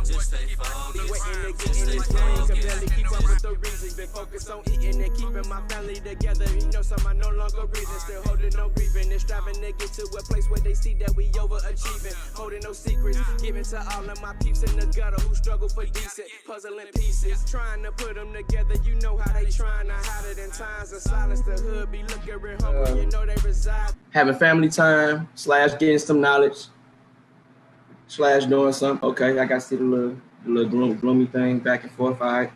Just stay focused. Waiting to get in this game, can barely keep up with the reasons. Been focused on eating and keeping my family together. He knows some I no longer reason, still holding no grieving. And striving to get to a place where they see that we overachieving. Holding no secrets, giving to all of my peeps in the gutter who struggle for decent. Puzzling pieces, trying to put them together. You know how they trying to hide it in times of silence. The hood be looking real humble, you know they reside. Having family time / getting some knowledge / doing something. Okay, I got to see the little gloomy thing back and forth. All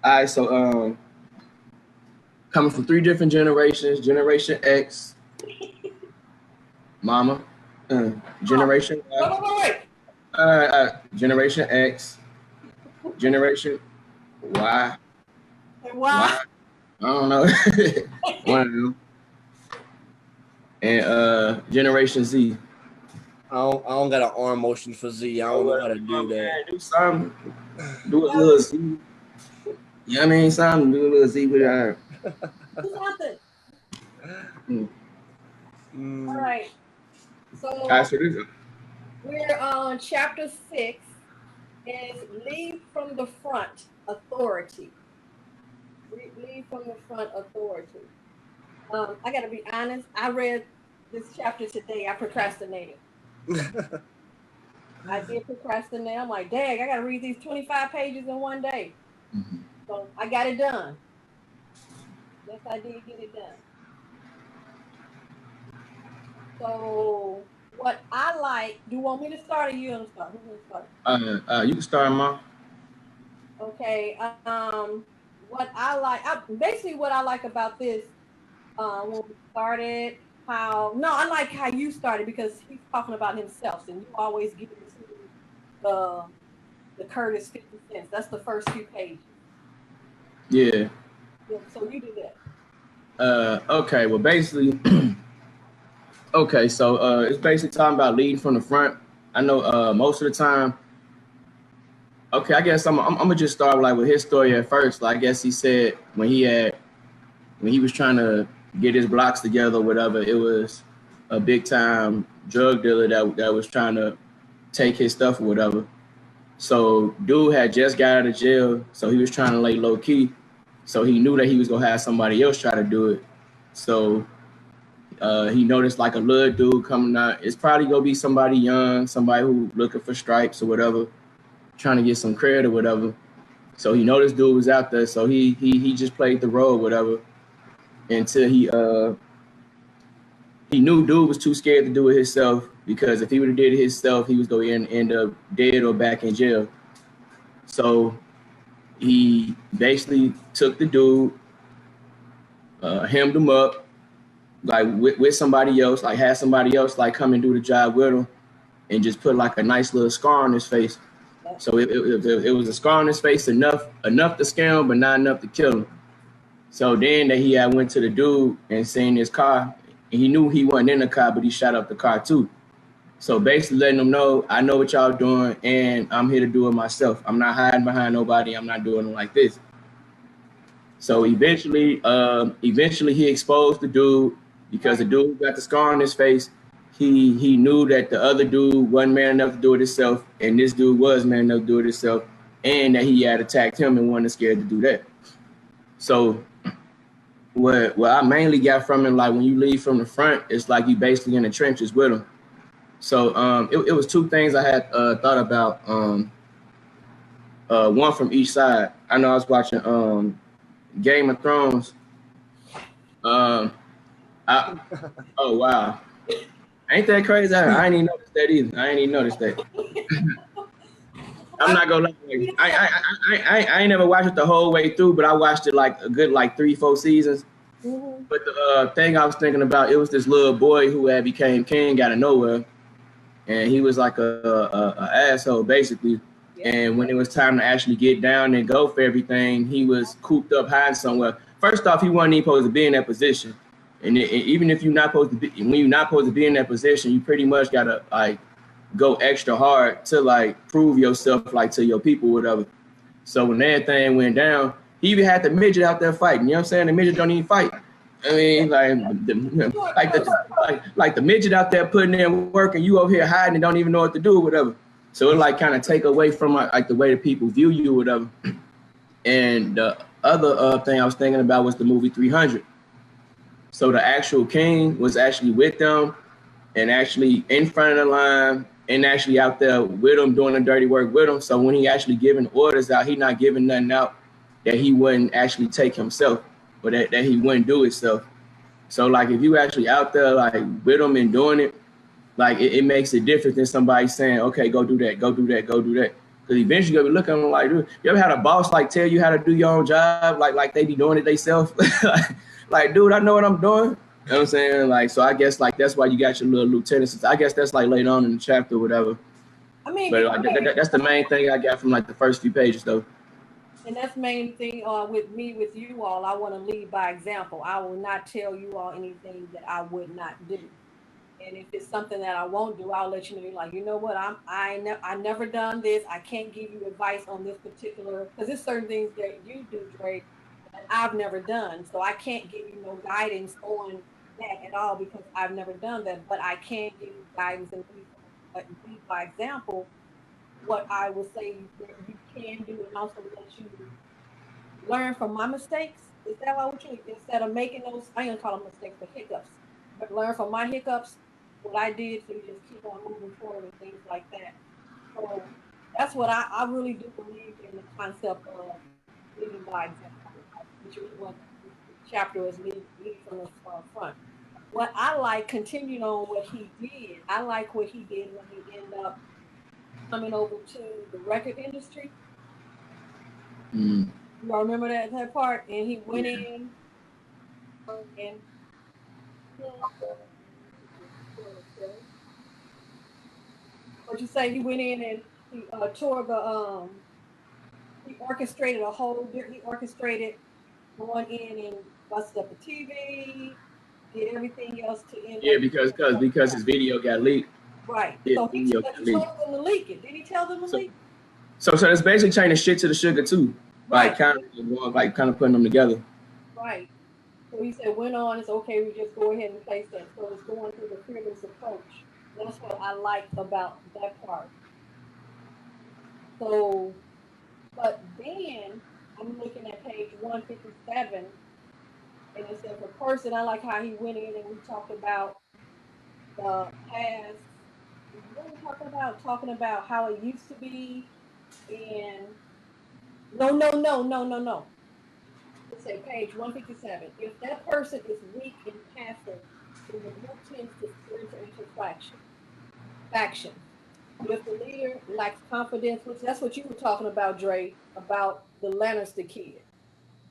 right. So coming from 3 different generations: Generation X, Mama, Generation Y, Generation X, Generation Y. Why? I don't know. One of them. And Generation Z. I don't got an arm motion for Z. I don't know how to do that. Do something. Do a little Z. You know what I mean? Something. Do a little Z with her. All right. So we're on chapter 6. Is lead from the front authority. Lead from the front authority. I got to be honest. I read this chapter today. I procrastinated. I did procrastinate. I'm like, dang, I got to read these 25 pages in one day. Mm-hmm. So I got it done. Yes, I did get it done. So what I like, do you want me to start or you want to start? Who's going to start? You can start, Mom. Okay. What I like, basically what I like about this, when we started, I like how you started because he's talking about himself and you always give it to the Curtis 50 cents. That's the first few pages. Yeah. So you do that. Okay, well basically, so it's basically talking about leading from the front. I know most of the time, okay, I guess I'm gonna just start with his story at first. I guess he said when he was trying to get his blocks together or whatever, it was a big time drug dealer that was trying to take his stuff or whatever. So dude had just got out of jail, so he was trying to lay low key. So he knew that he was gonna have somebody else try to do it. So he noticed like a little dude coming out. It's probably gonna be somebody young, somebody who looking for stripes or whatever, trying to get some credit or whatever. So he noticed dude was out there, so he just played the role, whatever, until he knew dude was too scared to do it himself, because if he would have did it himself, he was going to end up dead or back in jail. So he basically took the dude, hemmed him up, like with somebody else, like had somebody else like come and do the job with him, and just put like a nice little scar on his face. So it was a scar on his face enough to scare him, but not enough to kill him. So then that he had went to the dude and seen his car, and he knew he wasn't in the car, but he shot up the car too. So basically letting them know, I know what y'all doing, and I'm here to do it myself. I'm not hiding behind nobody. I'm not doing it like this. So eventually he exposed the dude, because the dude got the scar on his face. He knew that the other dude wasn't man enough to do it himself, and this dude was man enough to do it himself, and that he had attacked him and wasn't scared to do that. So what I mainly got from him, like when you leave from the front, it's like you basically in the trenches with him. So it was 2 things I had thought about, one from each side. I know I was watching Game of Thrones. Oh wow. Ain't that crazy? I ain't even noticed that either. I ain't even noticed that. I'm not gonna lie. I ain't never watched it the whole way through, but I watched it like a good 3-4 seasons. Mm-hmm. But the thing I was thinking about, it was this little boy who had became king out of nowhere, and he was like a asshole basically. Yeah. And when it was time to actually get down and go for everything, he was cooped up hiding somewhere. First off, he wasn't even supposed to be in that position. And even if you're not supposed to be, when you're not supposed to be in that position, you pretty much gotta go extra hard to prove yourself to your people, whatever. So when everything went down, he even had the midget out there fighting. You know what I'm saying? The midget don't even fight. I mean, like the midget out there putting in work, and you over here hiding and don't even know what to do or whatever. So it like kind of take away from like the way that people view you or whatever. And the other thing I was thinking about was the movie 300. So the actual king was actually with them and actually in front of the line and actually out there with them doing the dirty work with them. So when he actually giving orders out, he not giving nothing out that he wouldn't actually take himself, or that he wouldn't do himself. So like if you actually out there like with them and doing it, like it makes a difference than somebody saying, okay, go do that, go do that, go do that. Because eventually you'll be looking at them like, dude, you ever had a boss like tell you how to do your own job, like they be doing it themselves? Like, dude, I know what I'm doing. You know what I'm saying? Like, so I guess like that's why you got your little lieutenants. I guess that's like later on in the chapter or whatever. I mean, but like that's the main thing I got from like the first few pages though. And that's the main thing with you all. I want to lead by example. I will not tell you all anything that I would not do. And if it's something that I won't do, I'll let you know. Like, you know what? I never done this. I can't give you advice on this particular, because there's certain things that you do, Drake, that I've never done. So I can't give you no guidance on that at all because I've never done that. But I can give you guidance and lead by example what I will say that you can do, and also let you learn from my mistakes. Is that what you, instead of making those, I ain't gonna call them mistakes, but hiccups, but learn from my hiccups, what I did, so you just keep on moving forward and things like that. So that's what I really do believe in, the concept of leading by example, which is what the chapter is leading from the front. What I like, continuing on what he did, I like what he did when he ended up coming over to the record industry. You all remember that part? And he went in and what you say? He went in and he tore the he orchestrated going in and busted up the TV, did everything else to end. Yeah, because his video got leaked. Right. So he told them to leak it. Did he tell them to leak? So it's basically changing shit to the sugar too. Right. Like kind of putting them together. Right. So he said, went on, it's okay, we just go ahead and place that. So it's going through the fearless approach. That's what I like about that part. So, but then I'm looking at page 157, and it says a person, I like how he went in and we talked about the past. What are we talking about how it used to be, and no. Let's say page 157. If that person is weak and passive, then the group tends to enter into faction. If the leader lacks confidence, which that's what you were talking about, Dre, about the Lannister kid,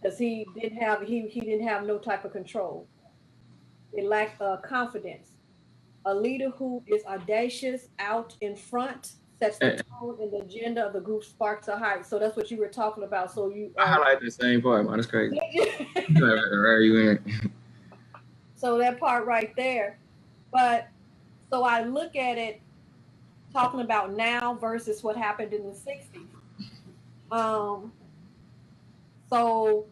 because he didn't have no type of control. They lack confidence. A leader who is audacious out in front sets the tone and the agenda of the group, sparks a hype. So that's what you were talking about. So you I highlight the same part, man. That's crazy. So that part right there. But so I look at it talking about now versus what happened in the 60s. So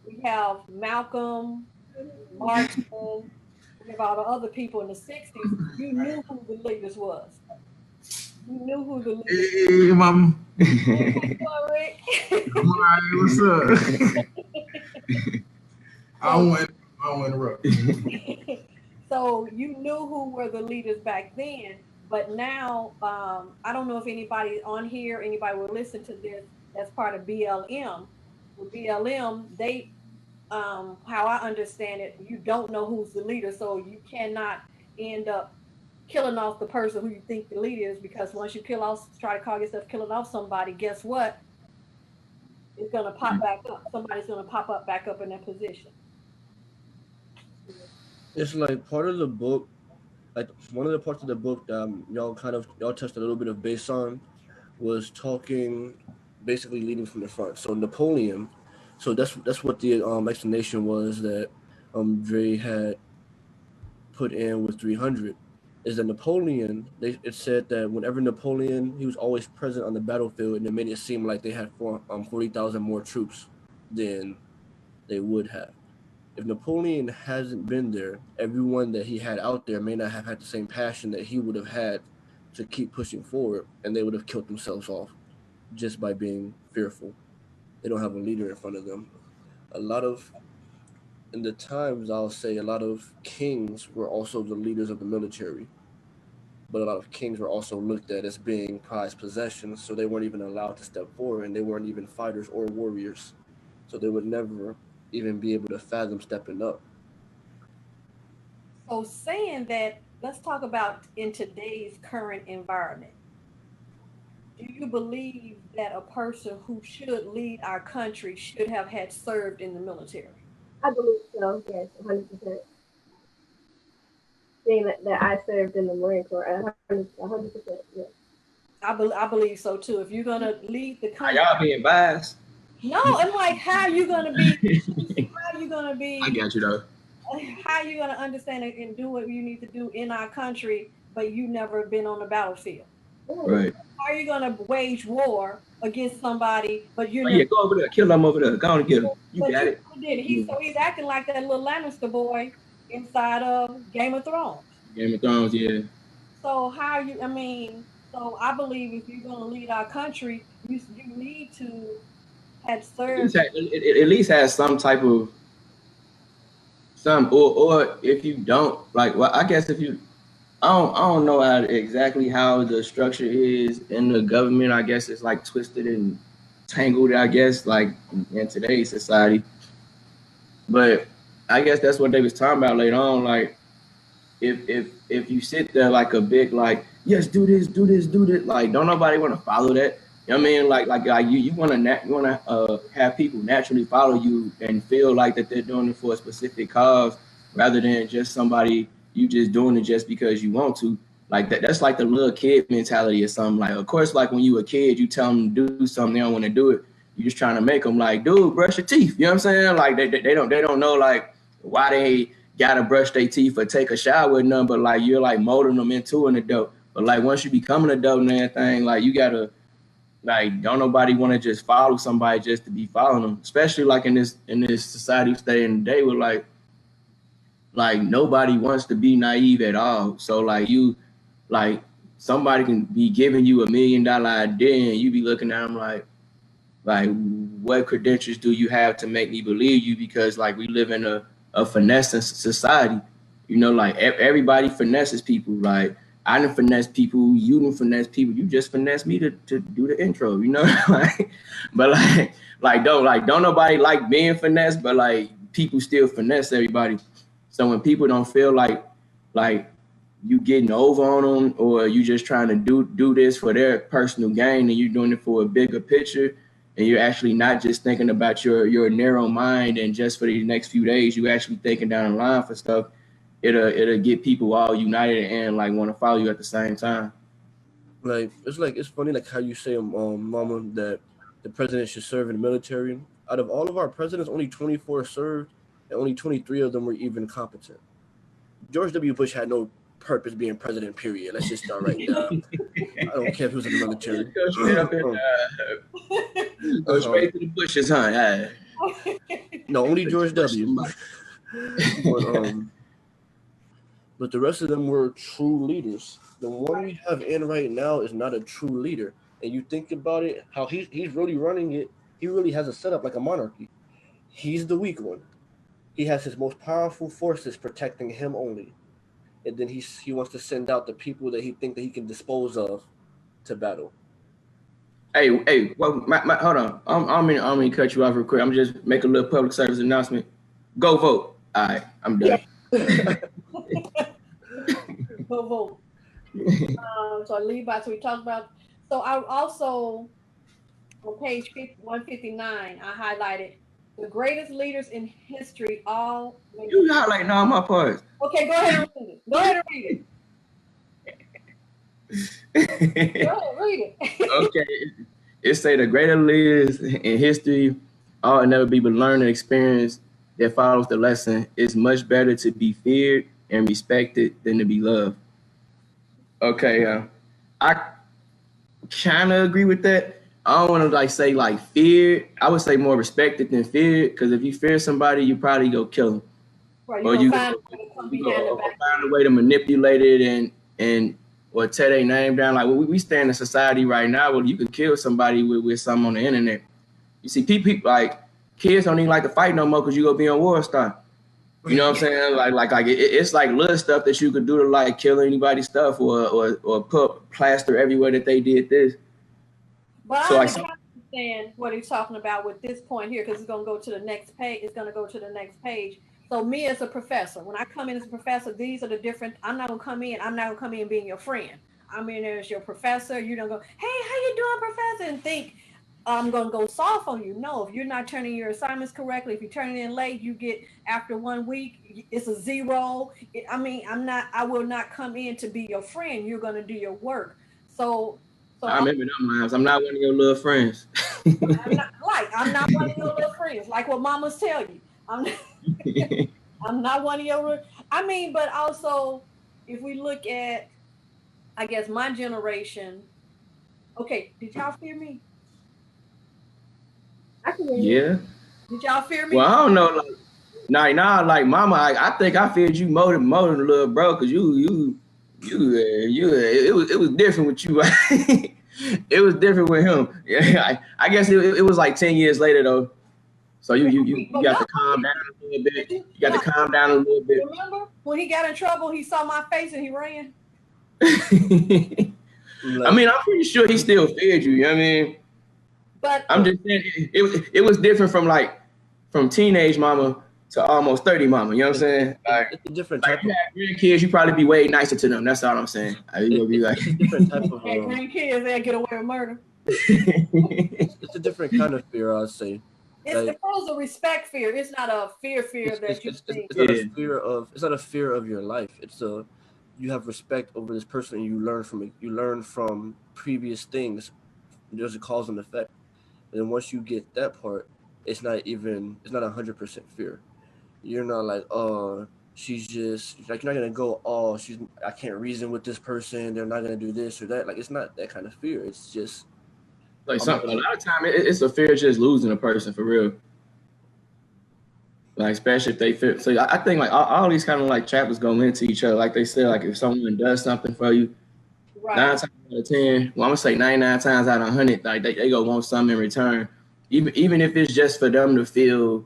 we have Malcolm, Martin, we have all the other people in the 60s. You knew who the leaders was. You knew who the leaders was. Hey, mama. Hey, what's up? I don't want to interrupt. So you knew who were the leaders back then, but now I don't know if anybody on here, anybody will listen to this. That's part of BLM. With BLM, they how I understand it, you don't know who's the leader, so you cannot end up killing off the person who you think the leader is, because once you try to call yourself killing off somebody, guess what? It's gonna pop back up. Somebody's gonna pop up back up in that position. It's like part of the book, like one of the parts of the book that y'all touched a little bit of base on was talking basically leading from the front. So Napoleon, so that's what the explanation was that Dre had put in with 300, is that Napoleon, it said that whenever Napoleon, he was always present on the battlefield, and it made it seem like they had 40,000 more troops than they would have. If Napoleon hasn't been there, everyone that he had out there may not have had the same passion that he would have had to keep pushing forward, and they would have killed themselves off just by being fearful. They don't have a leader in front of them. A lot of, in the times, I'll say a lot of kings were also the leaders of the military, but a lot of kings were also looked at as being prized possessions, so they weren't even allowed to step forward, and they weren't even fighters or warriors, so they would never even be able to fathom stepping up. So saying that, let's talk about in today's current environment. Do you believe that a person who should lead our country should have had served in the military? I believe so. Yes, 100%. Being that I served in the Marine Corps, 100%. Yes. I believe so too. If you're gonna lead the Are country, y'all being biased? no, I'm like, how are you gonna be? How are you gonna be? I got you though. How are you gonna understand it and do what you need to do in our country, but you never been on the battlefield? Right. How are you gonna wage war against somebody, but you're Yeah, go over there, kill them over there. Go on and get them. You but got you it. did it. So he's acting like that little Lannister boy inside of Game of Thrones. Game of Thrones, yeah. So how you? I mean, so I believe if you're gonna lead our country, you need to have served. It at least has some type of or if you don't, like, well, I guess if you, I don't know exactly how the structure is in the government. I guess it's like twisted and tangled, I guess, like in today's society. But I guess that's what they was talking about later on. Like, if you sit there like a big, like, yes, do this, like, don't nobody want to follow that. You know what I mean? Like you want to have people naturally follow you and feel like that they're doing it for a specific cause, rather than just somebody you just doing it just because you want to. Like that's like the little kid mentality or something. Like, of course, like when you a kid, you tell them to do something, they don't want to do it. You're just trying to make them like, dude, brush your teeth. You know what I'm saying? Like they don't know like why they gotta brush their teeth or take a shower or nothing. But like you're like molding them into an adult. But like once you become an adult and everything, like you gotta. Like, don't nobody want to just follow somebody just to be following them, especially like in this society stay in the day where like nobody wants to be naive at all. So like you, like somebody can be giving you $1 million idea and you be looking at them like what credentials do you have to make me believe you? Because like we live in a finessing society, you know, like everybody finesses people. Like I didn't finesse people, you didn't finesse people, you just finesse me to do the intro, you know? But don't nobody like being finessed, but like people still finesse everybody. So when people don't feel like you getting over on them or you just trying to do this for their personal gain and you're doing it for a bigger picture and you're actually not just thinking about your narrow mind and just for these next few days, you actually thinking down the line for stuff, it'll get people all united and like want to follow you at the same time. Like it's funny like how you say, Mama, that the president should serve in the military. Out of all of our presidents, only 24 served, and only 23 of them were even competent. George W. Bush had no purpose being president. Period. Let's just start right now. I don't care if he was in the military. Go straight up and go straight to the bushes, huh? Yeah. No, only George W. But the rest of them were true leaders. The one we have in right now is not a true leader. And you think about it, how he's really running it. He really has a setup like a monarchy. He's the weak one. He has his most powerful forces protecting him only. And then he wants to send out the people that he thinks that he can dispose of to battle. Hey, well, hold on. I'm gonna cut you off real quick. I'm just make a little public service announcement. Go vote. All right, I'm done. Go vote. So lead by. So we talked about. So I also on page 159, I highlighted the greatest leaders in history. All you highlighting all my parts. Okay, go ahead and read it. Go ahead and read it. Go ahead, read it. Okay, it say the greatest leaders in history all never be but learn and experience that follows the lesson. It's much better to be feared and respected than to be loved. Okay, I kind of agree with that, I don't want to like say like fear. I would say more respected than feared, because if you fear somebody, you probably go kill them, Right, or you go find a way to manipulate it and or tear their name down. Like we stand in a society right now where you could kill somebody with something on the internet. You see, people like kids don't even like to fight no more because you go be on War Star. You know what I'm saying? Like it's like little stuff that you could do to like kill anybody's stuff or put plaster everywhere that they did this. But So I like, understand what he's talking about with this point here, because it's going to go to the next page. It's going to go to the next page. So me as a professor, when I come in as a professor, these are the different. I'm not going to come in being your friend. I'm in there as your professor. You don't go, hey, how you doing, professor? And think I'm going to go soft on you. No, if you're not turning your assignments correctly, if you're turning in late, you get after 1 week, it's a 0. I will not come in to be your friend. You're going to do your work. So I remember them lines. I'm not one of your little friends. I'm not one of your little friends. Like what mamas tell you. I'm not one of your. But also, if we look at, I guess my generation. Okay, did y'all fear me? I can hear you. Yeah. Did y'all fear me? Well, I don't know. Like, like mama, I think I feared you more than little bro, because you it was different with you. It was different with him. Yeah, I guess it was like 10 years later though. So you got to calm down a little bit. You got to calm down a little bit. Remember when he got in trouble, he saw my face and he ran. I'm pretty sure he still feared you. You know what I mean? But I'm just saying it was different from teenage mama to almost 30 mama. You know what I'm saying? Like, it's a different like type you have grandkids, you probably be way nicer to them. That's all I'm saying. You gonna be like it's a different type of grandkids, they'll get away with murder. It's a different kind of fear, I'd say. It's a respect fear. It's not a fear that you think. It's not a fear of. It's not a fear of your life. It's you have respect over this person, and you learn from it. You learn from previous things. There's a cause and effect, and then once you get that part, it's not 100% fear. You're not like, oh, she's just like, you're not gonna go, oh, I can't reason with this person. They're not gonna do this or that. Like, it's not that kind of fear. It's just like a lot of time it's a fear of just losing a person for real. Like, especially if they fit. So I think like all these kind of like chapters go into each other. Like they said, like if someone does something for you, right, 9 times out of 10, well, I'm gonna say 99 times out of 100, like they go want something in return, even if it's just for them to feel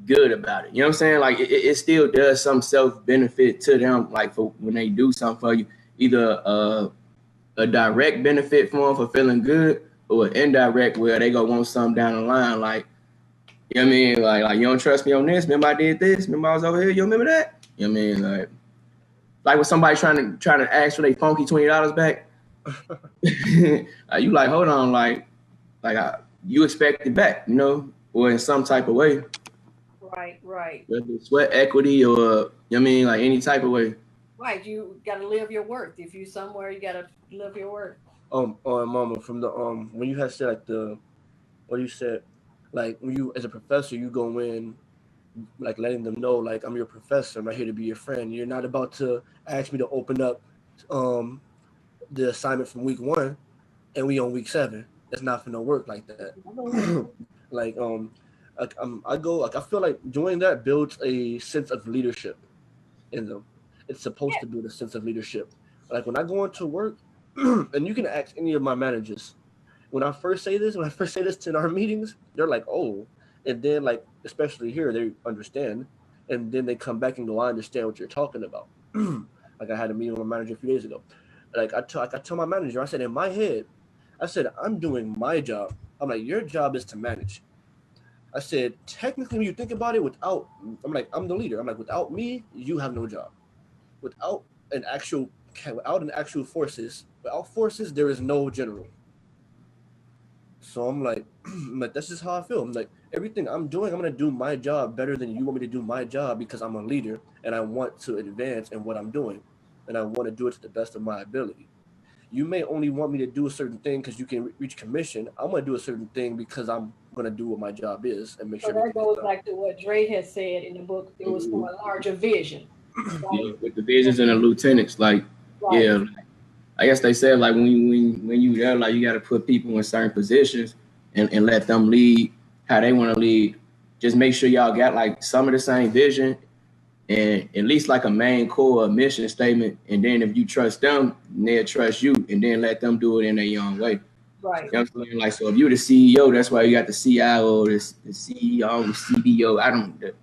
good about it. You know what I'm saying? Like it still does some self benefit to them. Like for when they do something for you, either a direct benefit for them for feeling good, or an indirect where they go want something down the line. Like, you know what I mean? Like you don't trust me on this. Remember I did this. Remember I was over here. You remember that? You know what I mean? Like when somebody trying to ask for their funky $20 back. You like, hold on, like you expect it back, you know, or in some type of way. Right. Whether it's sweat equity or, you know what I mean, like any type of way. Right, you gotta live your worth. If you somewhere, you gotta live your worth. Mama, from the when you had said like what you said, like when you as a professor, you go in like letting them know like I'm your professor, I'm not here to be your friend. You're not about to ask me to open up the assignment from week 1 and we on week 7. That's not gonna work like that. Like I feel like doing that builds a sense of leadership in them. It's supposed to build a sense of leadership. Like when I go into work, and you can ask any of my managers, when I first say this in our meetings, they're like, oh, and then like, especially here, they understand. And then they come back and go, I understand what you're talking about. Like I had a meeting with my manager a few days ago. Like I tell my manager, I said, in my head, I said, I'm doing my job. I'm like, your job is to manage. I said, technically, when you think about it, I'm the leader. I'm like, without me, you have no job. Without forces, there is no general. So I'm like, that's just how I feel. I'm like, everything I'm doing, I'm going to do my job better than you want me to do my job because I'm a leader and I want to advance in what I'm doing. And I want to do it to the best of my ability. You may only want me to do a certain thing because you can reach commission. I'm going to do a certain thing because I'm going to do what my job is and make sure. So that goes back to what Dre has said in the book. It was for a larger vision. Yeah, with the visions and the lieutenants, like, yeah, I guess they said like when you there, like you got to put people in certain positions and let them lead how they want to lead. Just make sure y'all got like some of the same vision and at least like a main core mission statement. And then if you trust them, they'll trust you, and then let them do it in their own way. Right. You know what I'm saying? Like, so if you're the CEO, that's why you got the CIO, the CEO, the CDO. I don't, the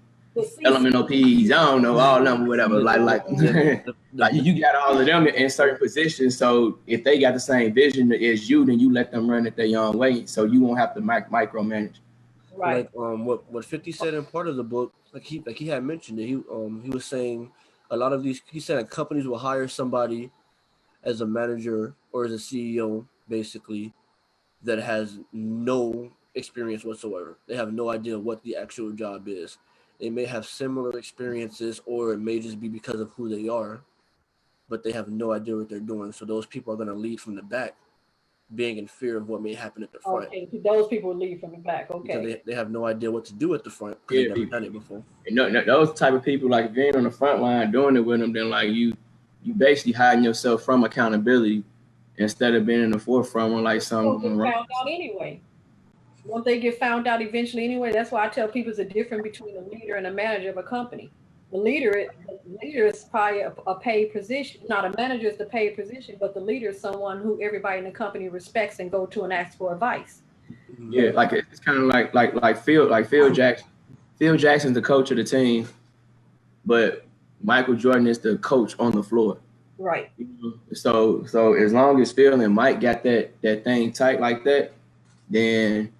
LMNOPs, I don't know, all of them, whatever. Like you got all of them in certain positions. So if they got the same vision as you, then you let them run it their own way. So you won't have to micromanage. Right. Like what 50 said in part of the book, like he had mentioned it. He was saying a lot of these. He said that companies will hire somebody as a manager or as a CEO, basically, that has no experience whatsoever. They have no idea what the actual job is. They may have similar experiences, or it may just be because of who they are, but they have no idea what they're doing. So those people are going to lead from the back, being in fear of what may happen at the front. Okay, those people lead from the back. Okay. Because they have no idea what to do at the front because they've never done it before. And no, those type of people, like being on the front line doing it with them, then like you basically hiding yourself from accountability instead of being in the forefront when like something wrong. Found out anyway. Won't they get found out eventually anyway? That's why I tell people it's a difference between a leader and a manager of a company. The leader is probably a paid position. Not a manager is the paid position, but the leader is someone who everybody in the company respects and go to and ask for advice. Yeah, like it's kind of like Phil Jackson. Phil Jackson's the coach of the team, but Michael Jordan is the coach on the floor. Right. So as long as Phil and Mike got that thing tight like that, then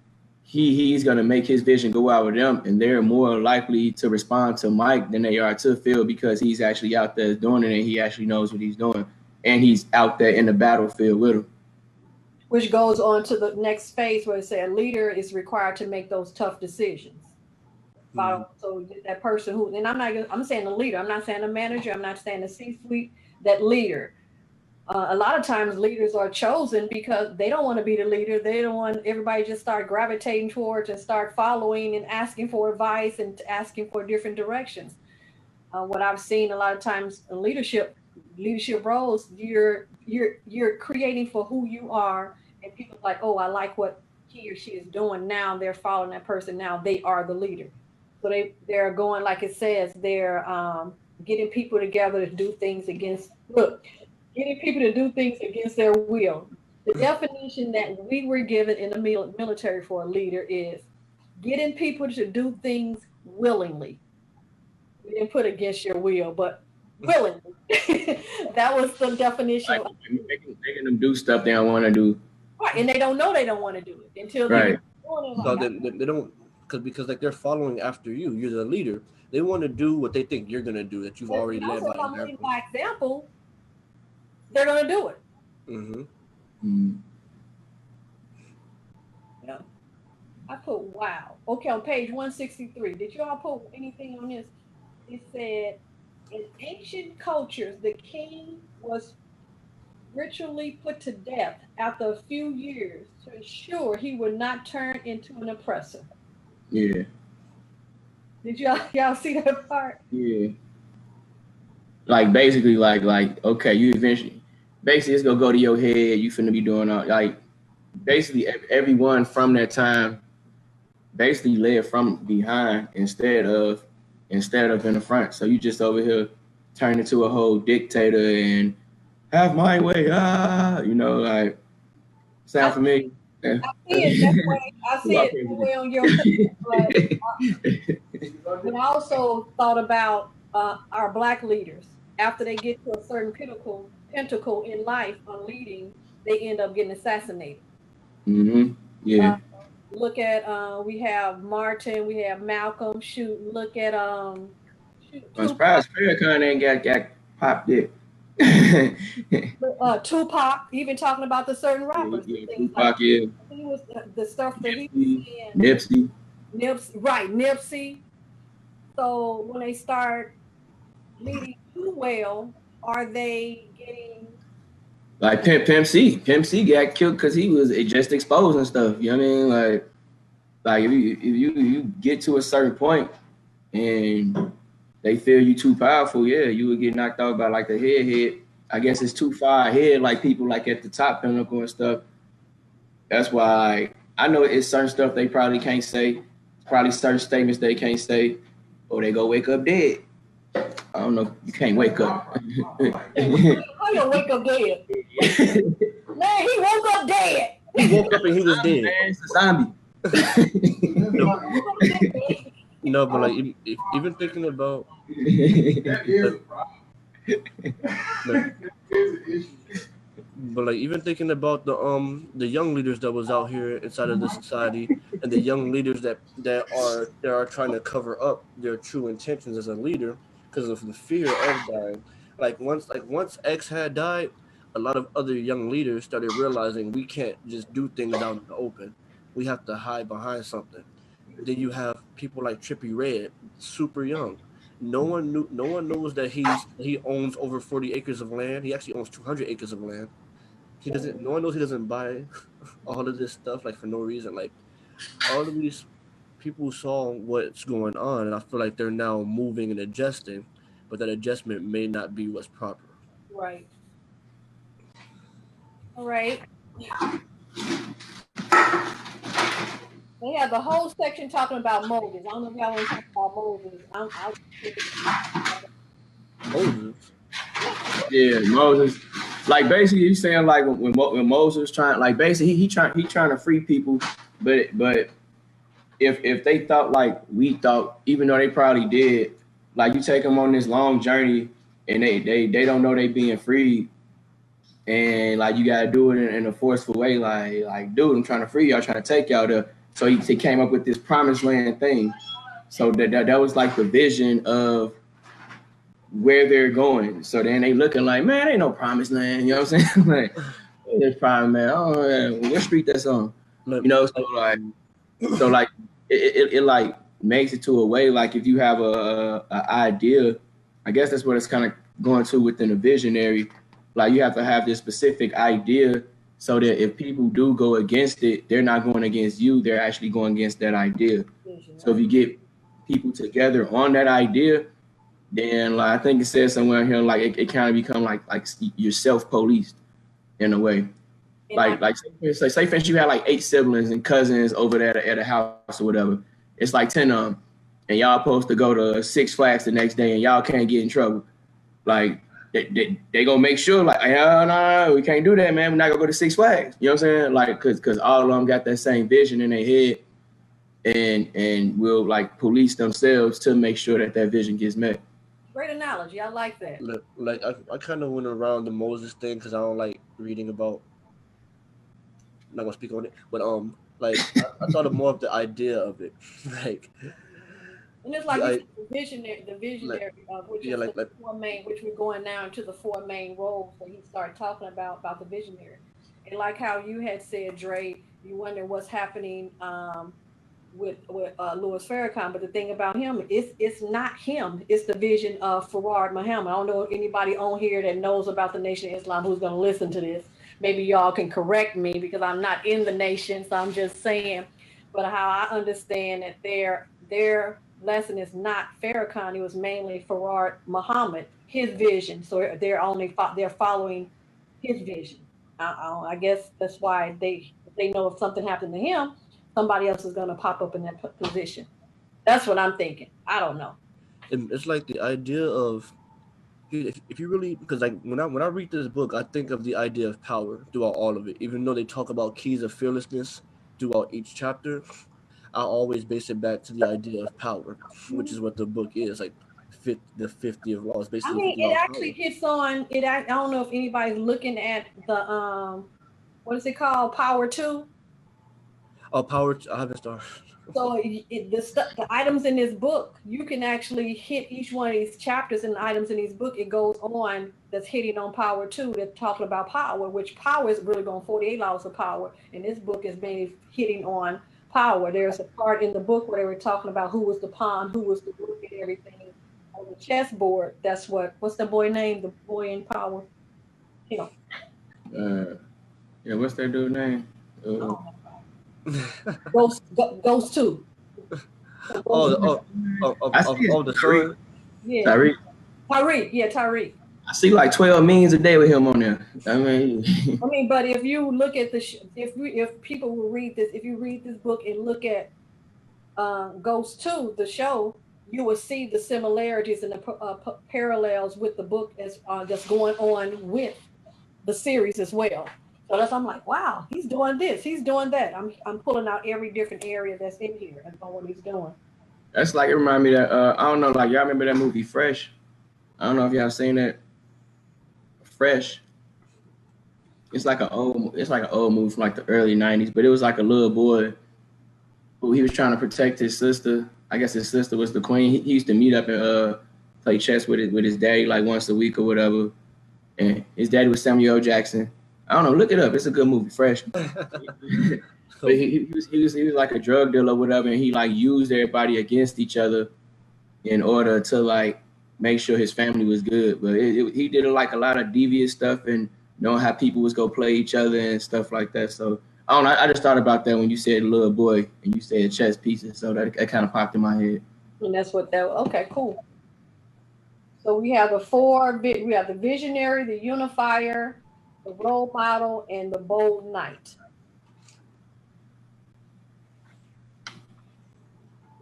he's gonna make his vision go out with them, and they're more likely to respond to Mike than they are to Phil because he's actually out there doing it and he actually knows what he's doing, and he's out there in the battlefield with them. Which goes on to the next phase where it says a leader is required to make those tough decisions. Mm-hmm. So that person who, and I'm saying the leader, I'm not saying the manager, I'm not saying the C-suite, that leader. A lot of times leaders are chosen because they don't want to be the leader. They don't want everybody just start gravitating towards and start following and asking for advice and asking for different directions. What I've seen a lot of times in leadership roles, you're creating for who you are, and people are like, oh, I like what he or she is doing. Now they're following that person. Now they are the leader. So they're going, like it says, they're getting people together to do things getting people to do things against their will. The definition that we were given in the military for a leader is getting people to do things willingly. We didn't put against your will, but willingly. That was the definition. Like making them do stuff they don't want to do. Right, and they don't know they don't want to do it until right. So they don't, because like they're following after you. You're the leader. They want to do what they think you're gonna do that you've already led by example. They're going to do it. Mm-hmm. Mm-hmm. Yeah. I put wow. Okay, on page 163. Did you all put anything on this? It said, in ancient cultures, the king was ritually put to death after a few years to ensure he would not turn into an oppressor. Yeah. Did y'all see that part? Yeah. Like basically, like okay, you eventually. Basically, it's gonna go to your head. You finna be doing all like basically everyone from that time basically led from behind instead of in the front. So you just over here turn into a whole dictator and have my way. Like sound familiar? I see it that way. I see it that way on your but I also thought about our Black leaders. After they get to a certain pinnacle in life on leading, they end up getting assassinated. Mm-hmm. Yeah. Look at we have Martin, we have Malcolm. Look at I'm surprised Farrakhan ain't got popped yet. Tupac, even talking about the certain rappers. Yeah, Tupac, yeah. He was the stuff that he was saying. Nipsey. So when they start leading too well, are they getting like Pimp C? Pimp C got killed because he was just exposing stuff. You know what I mean? Like if you get to a certain point and they feel you too powerful, yeah, you would get knocked out by like the head. I guess it's too far ahead, like people like at the top pinnacle and stuff. That's why I know it's certain stuff they probably can't say, probably certain statements they can't say, or they go wake up dead. I don't know. You can't wake up. I'm gonna wake up dead. Man, he woke up dead. He woke up and he was dead. Man, it's a zombie. No, but like even thinking about but like even thinking about the young leaders that was out here inside of the society, and the young leaders that are trying to cover up their true intentions as a leader because of the fear of dying. Like once X had died, a lot of other young leaders started realizing we can't just do things out in the open. We have to hide behind something. Then you have people like Trippie Redd, super young. No one knows that he owns over 40 acres of land. He actually owns 200 acres of land. No one knows he doesn't buy all of this stuff like for no reason. Like all of these people saw what's going on, and I feel like they're now moving and adjusting, but that adjustment may not be what's proper. Right. All right. They have the whole section talking about Moses. I don't know if y'all want to talk about Moses. Moses. Yeah, Moses. Like basically, he's saying like when Moses trying, like basically he trying to free people, but if they thought like we thought, even though they probably did, like you take them on this long journey and they don't know they being freed, and like you gotta do it in a forceful way, like dude, I'm trying to free y'all, trying to take y'all there. So he came up with this promised land thing. So that was like the vision of where they're going. So then they looking like, man, ain't no promised land. You know what I'm saying? Like, there's promised land. Oh, what street that's on? You know, so like it like makes it to a way like if you have a idea, I guess that's what it's kind of going to within a visionary. Like you have to have this specific idea so that if people do go against it, they're not going against you. They're actually going against that idea. So if you get people together on that idea, then like I think it says somewhere here like it kind of become like you're self-policed in a way. Like say for instance you had like 8 siblings and cousins over there at a house or whatever. It's like 10 of them, and y'all supposed to go to Six Flags the next day, and y'all can't get in trouble. Like they gonna make sure like, no, we can't do that, man. We're not gonna go to Six Flags. You know what I'm saying? Like cause all of them got that same vision in their head, and will like police themselves to make sure that vision gets met. Great analogy. I like that. Like I kind of went around the Moses thing because I don't like reading about. I'm not gonna speak on it, but like I thought of more of the idea of it, like. And it's like the visionary, which is the 4 main, which we're going now into the 4 main roles that he started talking about the visionary, and like how you had said, Dre, you wonder what's happening with Louis Farrakhan, but the thing about him is it's not him, it's the vision of Farad Muhammad. I don't know if anybody on here that knows about the Nation of Islam who's going to listen to this. Maybe y'all can correct me because I'm not in the nation, so I'm just saying. But how I understand that their lesson is not Farrakhan, it was mainly Farad Muhammad, his vision. So they're following his vision. I guess that's why they know if something happened to him, somebody else is going to pop up in that position. That's what I'm thinking. I don't know. It's like the idea of if you really, because like when I read this book, I think of the idea of power throughout all of it. Even though they talk about keys of fearlessness throughout each chapter, I always base it back to the idea of power, which is what the book is. Like the 50 of laws, basically. I mean, it actually hits on it. I don't know if anybody's looking at the what is it called? Power 2. Oh, Power. I haven't started. So the items in this book, you can actually hit each one of these chapters and the items in this book. It goes on that's hitting on Power 2. That's talking about power, which power is really going 48 laws of power. And this book is mainly hitting on power. There's a part in the book where they were talking about who was the pawn, who was the rook, and everything on the chessboard. That's what's the boy name? The boy in Power. You know. Yeah. What's that dude's name? Ghost 2. The son. Yeah. Tariq. Yeah, Tariq. I see like 12 memes a day with him on there. I mean, but if you look at if people will read this, if you read this book and look at Ghost 2, the show, you will see the similarities and the parallels with the book as that's going on with the series as well. So I'm like, wow, he's doing this, he's doing that. I'm pulling out every different area that's in here and on what he's doing. that's like it remind me that I don't know, like y'all remember that movie Fresh? I don't know if y'all seen that. Fresh. It's like an old movie from like the early '90s, but it was like a little boy who he was trying to protect his sister. I guess his sister was the queen. He used to meet up and play chess with his daddy like once a week or whatever. And his daddy was Samuel L. Jackson. I don't know, look it up. It's a good movie, Fresh. But he was like a drug dealer or whatever, and he like used everybody against each other in order to like make sure his family was good. But he did like a lot of devious stuff and knowing how people was gonna play each other and stuff like that. So I don't know. I just thought about that when you said little boy and you said chess pieces. So that kind of popped in my head. And that's what that. Okay, cool. So we have we have the visionary, the unifier, the role model, and the bold knight.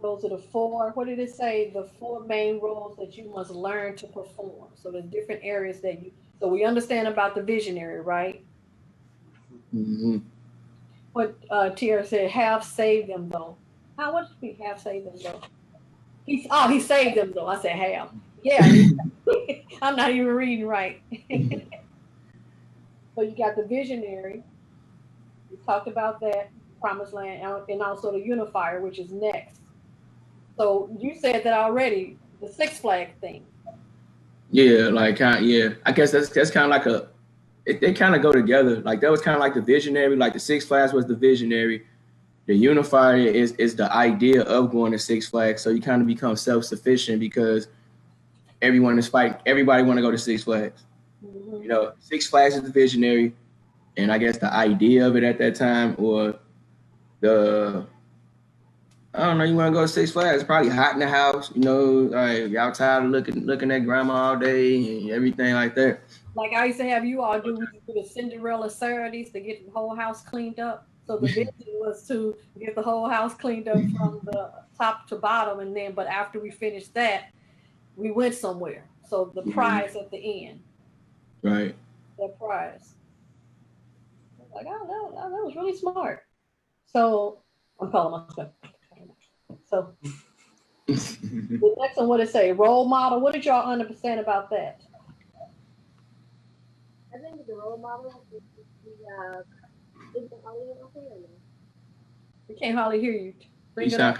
Those are the four, what did it say? The four main roles that you must learn to perform. So there's different areas so we understand about the visionary, right? Mm-hmm. What Tierra said, have saved them though. What did we have saved them though? He saved them though. I said have. Yeah, I'm not even reading right. So you got the visionary. We talked about that, promised land, and also the unifier, which is next. So you said that already, the Six Flags thing. Yeah, I guess that's kind of like they kind of go together. Like that was kind of like the visionary. Like the Six Flags was the visionary. The unifier is the idea of going to Six Flags. So you kind of become self-sufficient because everyone is fighting. Everybody want to go to Six Flags. Mm-hmm. You know, Six Flags is the visionary, and I guess the idea of it at that time, or I don't know, you want to go to Six Flags? It's probably hot in the house, you know, like y'all tired of looking at grandma all day and everything like that. Like I used to have you all do the Cinderella Saturdays to get the whole house cleaned up. So the vision was to get the whole house cleaned up from the top to bottom, but after we finished that, we went somewhere. So the prize at the end. Right. The prize. Like, oh, that was really smart. So I'm calling myself. So the next one, what did it say? Role model. What did y'all understand about that? I think the role model is We can't hardly hear you. Bring it up.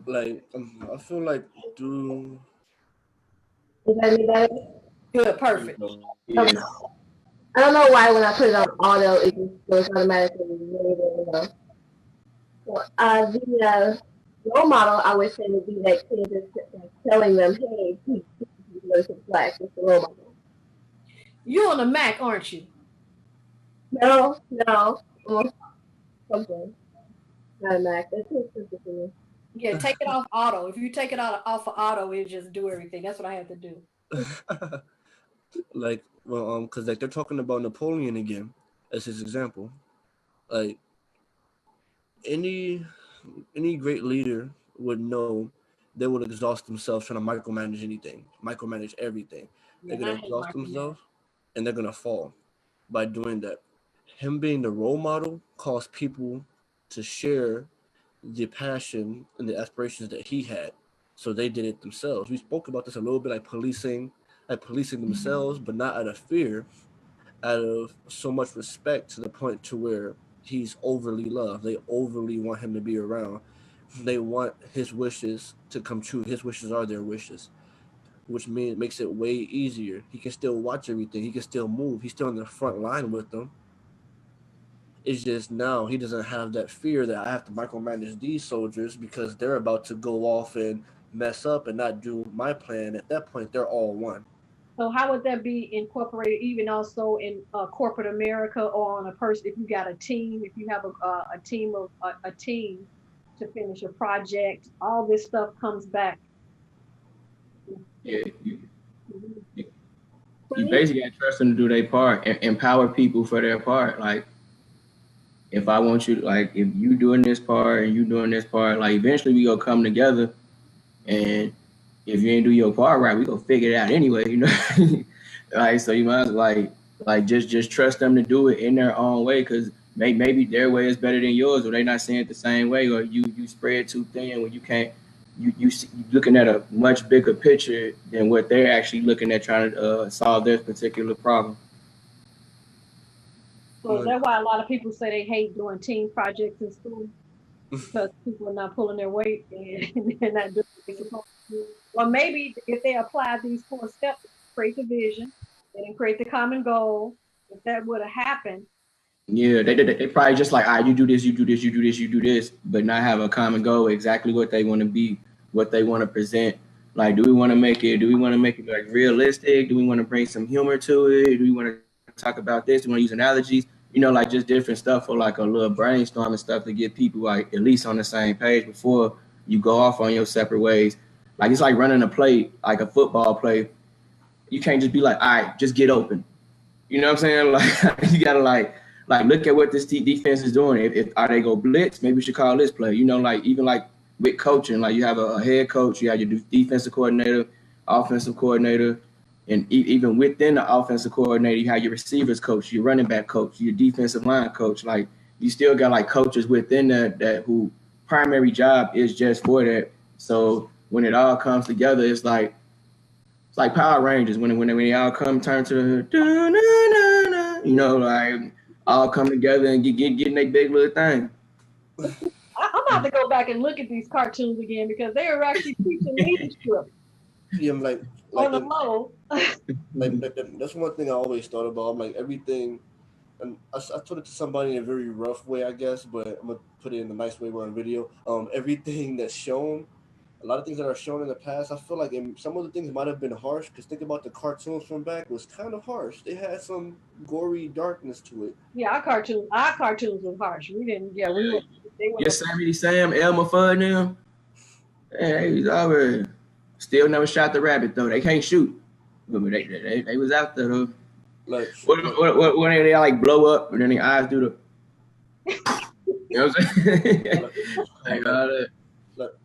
Like I feel like Is that any better? Good, perfect. Yeah. I don't know why when I put it on auto, it just goes automatically really, really low. So, the role model, I would say, would be that kid that's telling them, hey, please go to Flash. It's the role model. You on the Mac, aren't you? No. Something. Not a Mac. That's too simple for me. Yeah, take it off auto. If you take it off of auto, it just do everything. That's what I had to do. Like, well, because like they're talking about Napoleon again as his example. Like any great leader would know they would exhaust themselves trying to micromanage anything, micromanage everything. They're gonna exhaust themselves and they're gonna fall by doing that. Him being the role model caused people to share the passion and the aspirations that he had. So they did it themselves. We spoke about this a little bit, like policing themselves, but not out of fear, out of so much respect to the point to where he's overly loved. They overly want him to be around. They want his wishes to come true. His wishes are their wishes, which makes it way easier. He can still watch everything. He can still move. He's still in the front line with them. It's just now he doesn't have that fear that I have to micromanage these soldiers because they're about to go off and mess up and not do my plan. At that point, they're all one. So how would that be incorporated even also in corporate America or on a person, if you got a team, if you have a team of a team to finish a project, all this stuff comes back. Yeah, Mhm. you basically got to trust them to do their part and empower people for their part. Like, if I want you, like, if you doing this part and you doing this part, like, eventually we gonna come together. And if you ain't do your part right, we gonna figure it out anyway, you know. Like, so you might as well, like just trust them to do it in their own way, because maybe their way is better than yours, or they not seeing it the same way, or you spread too thin when you can't. You looking at a much bigger picture than what they're actually looking at, trying to solve their particular problem. So is that why a lot of people say they hate doing team projects in school? Because people are not pulling their weight and they're not doing what they're supposed to do. Or maybe if they apply these 4 steps, create the vision, and then create the common goal, if that would have happened. Yeah, they probably just like, you do this, you do this, you do this, you do this, but not have a common goal, exactly what they want to be, what they want to present. Like, do we want to make it? Do we want to make it like realistic? Do we want to bring some humor to it? Do we want to talk about this? Do we want to use analogies? You know, like just different stuff, or like a little brainstorming stuff to get people like at least on the same page before you go off on your separate ways. Like, it's like running a play, like a football play. You can't just be like, all right, just get open. You know what I'm saying? Like, you gotta like look at what this defense is doing. If are they go blitz, maybe we should call this play. You know, like even like with coaching, like you have a head coach, you have your defensive coordinator, offensive coordinator, and even within the offensive coordinator, you have your receivers coach, your running back coach, your defensive line coach. Like, you still got like coaches within that who primary job is just for that. So when it all comes together, it's like Power Rangers when they all come turn to you know, like all come together and getting their big little thing. I'm about to go back and look at these cartoons again because they are actually teaching leadership. Yeah, I'm like on the low. like that's one thing I always thought about. I'm like, everything, and I told it to somebody in a very rough way, I guess, but I'm gonna put it in a nice way. We're on video. Everything that's shown, a lot of things that are shown in the past, I feel like some of the things might have been harsh. Because think about the cartoons from back, was kind of harsh. They had some gory darkness to it. Yeah, our cartoons were harsh. We didn't. Yeah, we were. They were. Yes, Sammy Sam, Elmer Fudd, them. Hey, he's already still never shot the rabbit though. They can't shoot, but they was out there though. Like when they like blow up and then their eyes do the. You know what I'm saying?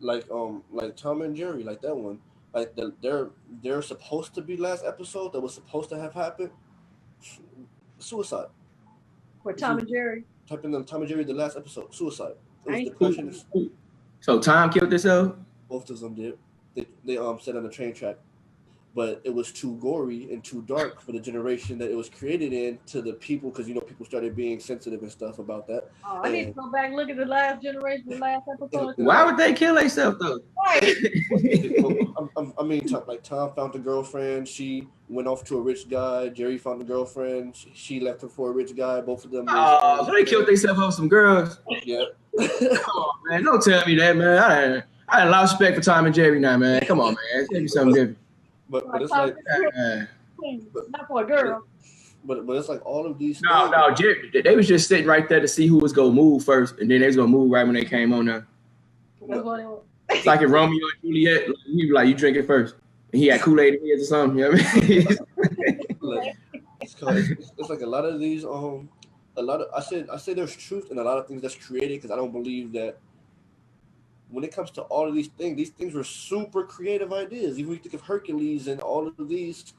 like Tom and Jerry, like that one. Like they're supposed to be last episode that was supposed to have happened. Suicide. For Tom and Jerry. Type in Tom and Jerry, the last episode. Suicide. It was depression. So Tom killed himself? Both of them did. They sat on the train track. But it was too gory and too dark for the generation that it was created in, to the people, because people started being sensitive and stuff about that. Oh, I need to go back and look at the last generation, the last episode. Why would they kill themselves though? Right. I mean, like Tom found a girlfriend. She went off to a rich guy. Jerry found a girlfriend. She left her for a rich guy. Both of them. Oh, so they killed themselves over some girls. Yeah. Come on, man! Don't tell me that, man. I had a lot of respect for Tom and Jerry now, man. Come on, man. It's gonna be something different. But it's like not for a girl. But it's like all of these. No, Jerry, they was just sitting right there to see who was gonna move first, and then they was gonna move right when they came on there. It's like in Romeo and Juliet, he was like, "You drink it first," and he had Kool-Aid in his or something. You know what I mean? It's like a lot of these. I say there's truth in a lot of things that's created, because I don't believe that. When it comes to all of these things were super creative ideas. Even when you think of Hercules and all of these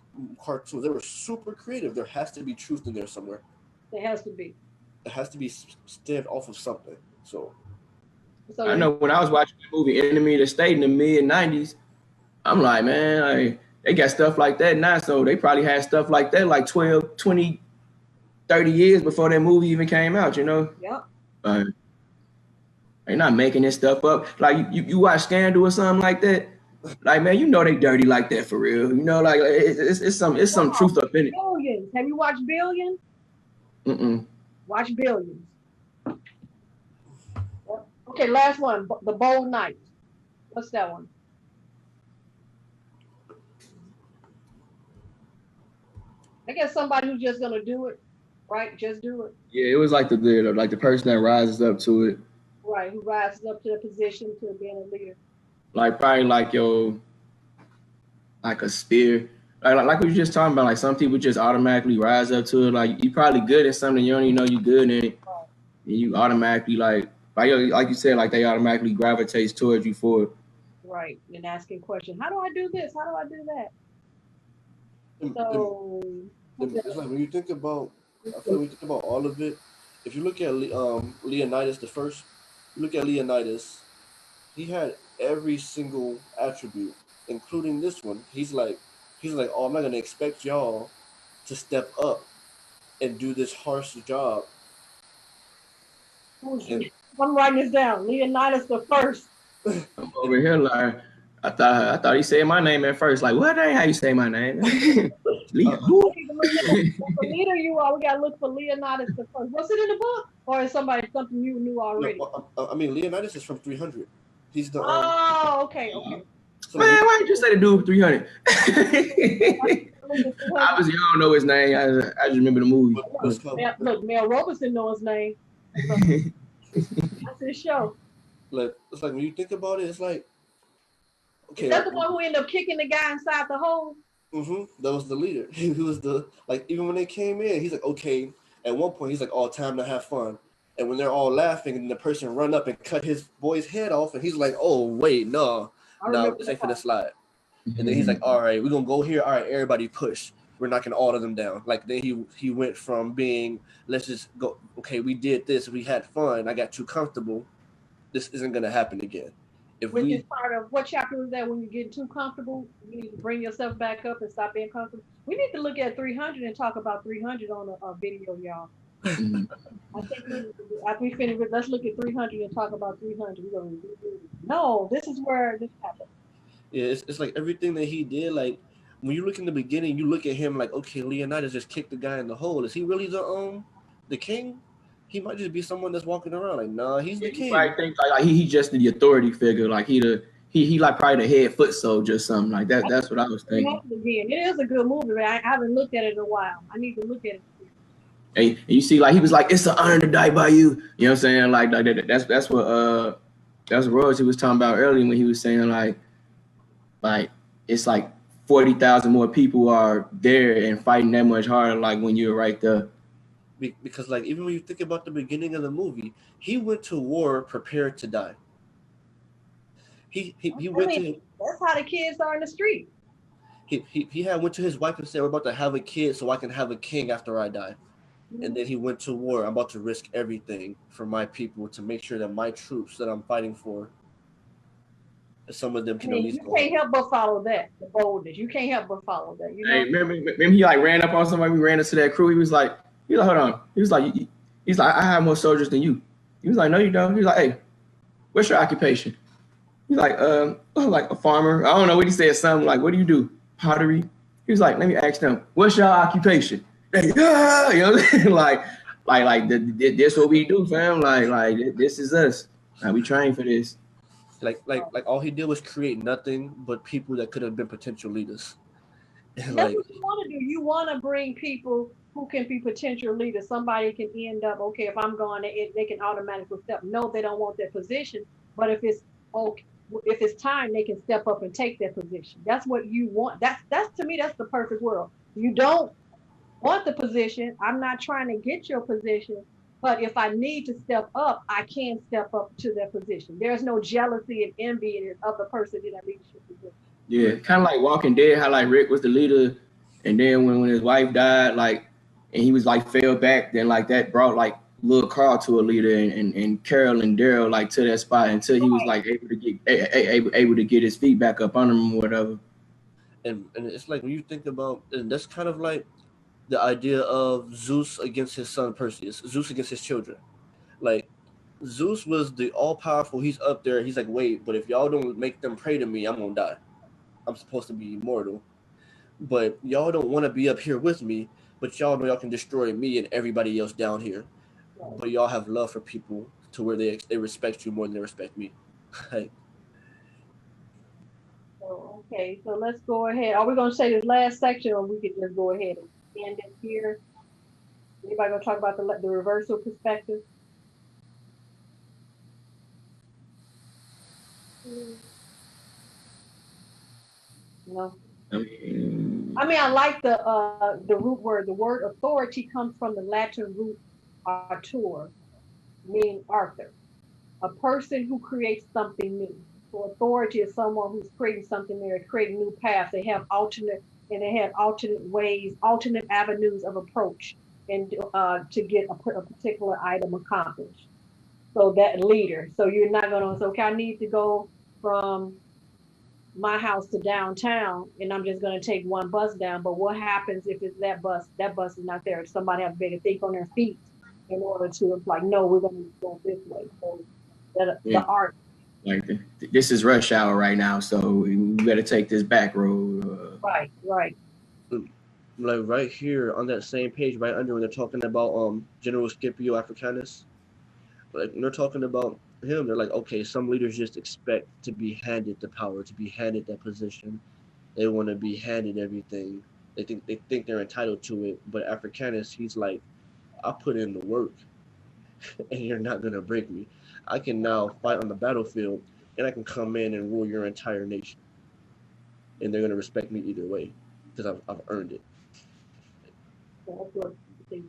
cartoons, they were super creative. There has to be truth in there somewhere. There has to be. It has to be stamped off of something. So I know when I was watching the movie Enemy of the State in the mid-90s, I'm like, man, like, they got stuff like that now. So they probably had stuff like that like 12, 20, 30 years before that movie even came out, you know? Yeah. They're not making this stuff up. Like you watch Scandal or something like that. Like, man, you know they dirty like that for real. You know, like it's some truth up in it. Billions. Have you watched Billions? Mm-mm. Watch Billions. Okay, last one. The Bold Knight. What's that one? I guess somebody who's just gonna do it, right? Just do it. Yeah, it was like the person that rises up to it. Right, who rises up to the position to being a leader. Like probably like like a spear. Like we were just talking about, like some people just automatically rise up to it. Like you probably good at something, you don't even know you good in it. And you automatically like you said, like they automatically gravitate towards you for it. Right, and asking questions. How do I do this? How do I do that? So it's like when you think about, I feel when you think about all of it. If you look at Leonidas the first, look at Leonidas. He had every single attribute, including this one. He's like, oh, I'm not gonna expect y'all to step up and do this harsh job. I'm writing this down. Leonidas the first. I'm over here like I thought he said my name at first. Like, what ain't how you say my name? Who? The leader you are, we gotta look for Leonidas the first. Was it in the book? Or is something you knew already? No, I mean Leonidas is from 300. He's the okay. So man, why did you say the dude 300? Obviously, I don't know his name. I just remember the movie. Look, Mel Robeson knows his name. That's his show. Like it's like when you think about it, it's like okay. Is that the one who ended up kicking the guy inside the hole? That was the leader. He was the even when they came in, he's like, okay. At one point, he's like, "Oh, time to have fun." And when they're all laughing, and the person run up and cut his boy's head off, and he's like, "Oh wait, no, this ain't finna slide." And then he's like, "All right, we're gonna go here. All right, everybody push. We're knocking all of them down." Like then he went from being, "Let's just go. Okay, we did this. We had fun. I got too comfortable. This isn't gonna happen again." Which is part of what chapter is that? When you get too comfortable, you need to bring yourself back up and stop being comfortable. We need to look at 300 and talk about 300 on a video, y'all. I think after we finish with, let's look at 300 and talk about 300. No, this is where this happened. Yeah, it's like everything that he did. Like when you look in the beginning, you look at him like, okay, Leonidas just kicked the guy in the hole. Is he really the king? He might just be someone that's walking around like, nah, he's the king. I think like he just the authority figure. Like he like probably the head foot soldier or something like that. That's what I was thinking. It is a good movie, but I haven't looked at it in a while. I need to look at it. And you see, like he was like, "It's an honor to die by you." You know what I'm saying? Like that's what Royalty was talking about earlier when he was saying like it's like 40,000 more people are there and fighting that much harder. Like when you're right there. Because like even when you think about the beginning of the movie, he went to war prepared to die. He went to. That's how the kids are in the street. He went to his wife and said, "We're about to have a kid, so I can have a king after I die." And then he went to war. I'm about to risk everything for my people to make sure that my troops that I'm fighting for, some of them can at least. You can't help but follow that, the boldness. You can't help but follow that. You know? Hey, remember he like ran up on somebody. We ran into that crew. He was like, hold on. He was like, I have more soldiers than you. He was like, no, you don't. He was like, hey, what's your occupation? He's like, like a farmer. I don't know what he said. Something like, what do you do? Pottery. He was like, let me ask them, what's your occupation? Yeah, you know what I'm saying? like this what we do, fam. Like this is us. Like we train for this. Like all he did was create nothing but people that could have been potential leaders. That's what you want to do. You want to bring people who can be potential leaders. Somebody can end up, okay, if I'm gone, they can automatically step. No, they don't want that position. But if it's time, they can step up and take that position. That's what you want. That's to me, that's the perfect world. You don't want the position. I'm not trying to get your position, but if I need to step up, I can step up to that position. There's no jealousy and envy of the person in that leadership position. Yeah, kind of like Walking Dead, how like Rick was the leader, and then when his wife died, like, and he was like fell back, then like that brought like little Carl to a leader, and Carol and Daryl like to that spot until he was like able to get his feet back up under him or whatever. And it's like when you think about, and that's kind of like the idea of Zeus against his son Perseus, Zeus against his children. Like Zeus was the all-powerful, he's up there, he's like, wait, but if y'all don't make them pray to me, I'm gonna die. I'm supposed to be immortal. But y'all don't want to be up here with me, but y'all know y'all can destroy me and everybody else down here. But y'all have love for people to where they respect you more than they respect me. Okay, so let's go ahead. Are we gonna say this last section or we could just go ahead? end it here. Anybody gonna talk about the reversal perspective? No. I mean, I like the root word. The word authority comes from the Latin root autor, meaning Arthur, a person who creates something new. So authority is someone who's creating something new, creating new paths. They have alternate ways, alternate avenues of approach, and to get a particular item accomplished. So that leader. So you're not gonna say, okay, I need to go from my house to downtown, and I'm just going to take one bus down. But what happens if it's that bus? That bus is not there. Somebody has to be able to think on their feet in order to, it's like, no, we're going to go this way. So the art. Like this is rush hour right now, so we better take this back road. Right. Like right here on that same page, right under when they're talking about General Scipio Africanus, like when they're talking about him, they're like, okay, some leaders just expect to be handed the power, to be handed that position. They want to be handed everything. They think they're entitled to it. But Africanus, he's like, I put in the work, and you're not gonna break me. I can now fight on the battlefield, and I can come in and rule your entire nation, and they're gonna respect me either way because I've earned it. So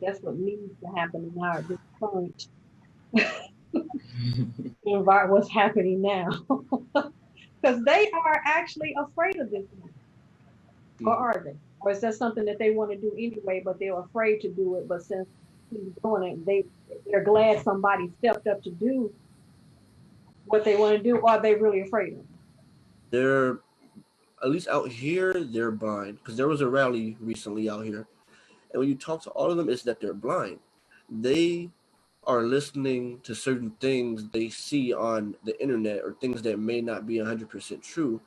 that's what needs to happen in our current what's happening now, because they are actually afraid of this now. Or are they? Or is that something that they want to do anyway, but they're afraid to do it? But since he's doing it, they're glad somebody stepped up to do what they want to do. Or are they really afraid of it? They're, at least out here, they're blind, because there was a rally recently out here, and when you talk to all of them, it's that they're blind. They are listening to certain things they see on the internet or things that may not be 100% true,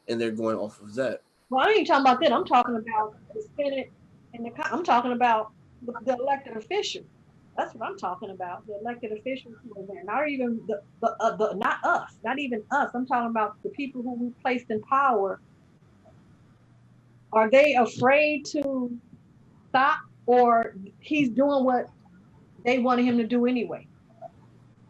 and they're going off of that. Well, I ain't talking about that. I'm talking about the Senate and I'm talking about the elected officials. That's what I'm talking about. The elected officials who are there, not even the not us, not even us. I'm talking about the people who we placed in power. Are they afraid to stop, or he's doing what they wanted him to do anyway?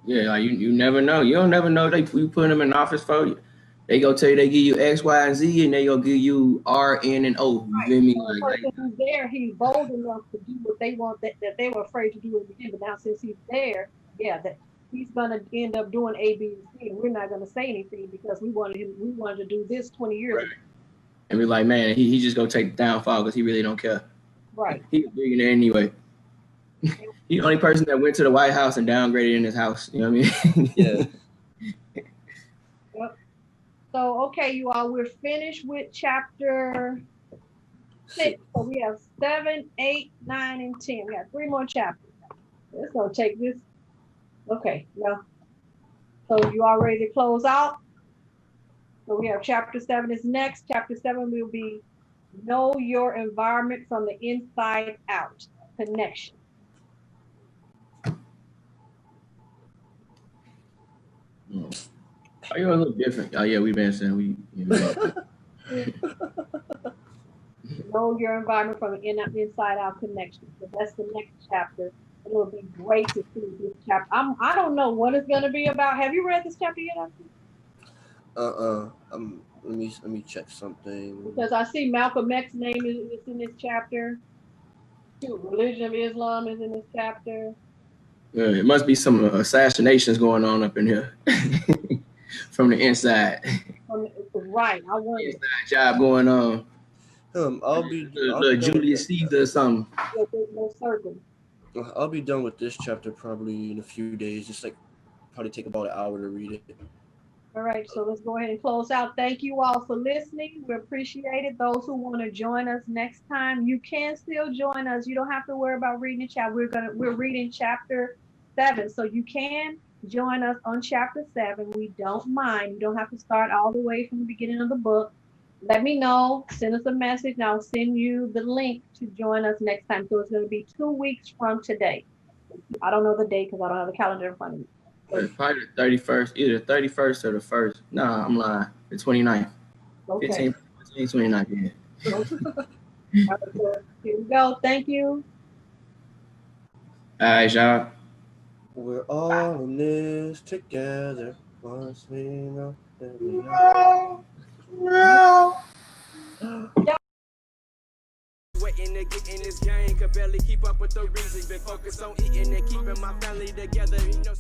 Yeah, like you never know. You don't never know. We put them in office for you. They go tell you they give you X, Y, and Z, and they go give you R, N, and O. You feel me? The person who's there, he's bold enough to do what they want that they were afraid to do in the beginning. But now since he's there, that he's gonna end up doing A, B, and C, and we're not gonna say anything because we wanted to do this 20 years ago. And we're like, man, he just gonna take the downfall because he really don't care. Right. He's a billionaire anyway. He's the only person that went to the White House and downgraded in his house. You know what I mean? Yeah. Yep. So, okay, you all, we're finished with chapter 6. So we have 7, 8, 9, and 10. We have 3 more chapters. It's gonna take this. Okay, yeah. So you all ready to close out? So we have chapter 7 is next. Chapter 7 will be know your environment from the inside out. Connection. Oh, you're a little different. Oh yeah, we've been saying we. Know your environment from an inside out connection. So that's the next chapter. It will be great to see this chapter. I don't know what it's going to be about. Have you read this chapter yet? Let me check something. Because I see Malcolm X's name is in this chapter. Religion of Islam is in this chapter. Yeah, it must be some assassinations going on up in here from the inside. Right, I wonder. Inside job going on. I'll be Julius Caesar or something. I'll be done with this chapter probably in a few days. Just like probably take about an hour to read it. All right, so let's go ahead and close out. Thank you all for listening. We appreciate it. Those who want to join us next time, you can still join us. You don't have to worry about reading the chapter. We're reading chapter 7, so you can join us on chapter 7. We don't mind. You don't have to start all the way from the beginning of the book. Let me know. Send us a message, and I'll send you the link to join us next time. So it's going to be 2 weeks from today. I don't know the date because I don't have the calendar in front of me. Probably the 31st, either the 31st or the 1st. No, I'm lying. The 29th. Okay. 15th, 29th, yeah. Here we go. Thank you. All right, y'all. We're all in this together. Once we know that we are. Waiting to get in this game, could barely keep up with the reason. Been focused on eating and keeping my family together. You know,